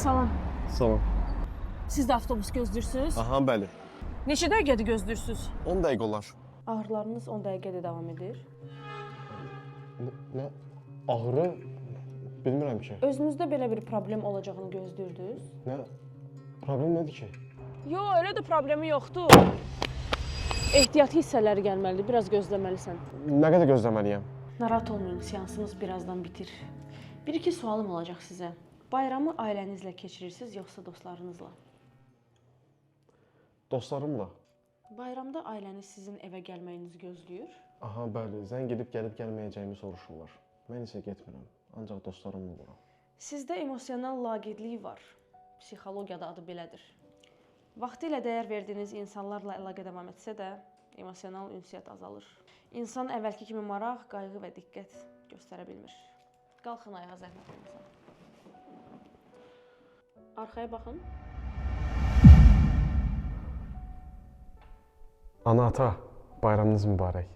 Salam. Salam. Siz də avtobus gözləyirsiniz? Aha, bəli. Neçə dəqiqədir gözləyirsiniz? 10 dəqiqə olar. Ağrılarınız 10 dəqiqədə davam edir. Nə? Ağrı? Bilmirəm ki. Özünüzdə belə bir problem olacağını gözləyirdiniz? Nə? Problem nədir ki? Yox, elə də problemi yoxdur. Ehtiyatı hissələri gəlməlidir, biraz gözləməlisən. Nə qədər gözləməliyəm? Narahat olmayın, seansımız birazdan bitir. Bir-iki sualım olacaq sizə. Bayramı ailənizlə keçirirsiniz, yoxsa dostlarınızla? Dostlarımla. Bayramda ailəniz sizin evə gəlməyinizi gözləyir? Aha, bəli. Zəng edib gəlib gəlməyəcəyimi soruşurlar. Mən isə getmirəm. Ancaq dostlarımla oluram. Sizdə emosional laqeydlik var. Psixologiyada adı belədir. Vaxtilə dəyər verdiyiniz insanlarla əlaqə davam etsə də, emosional ünsiyyət azalır. İnsan əvvəlki kimi maraq, qayğı və diqqət göstərə bilmir. Qalxın ayağa, zəhmət olmasa. Arxaya baxın. Ana, ata, bayramınız mübarək.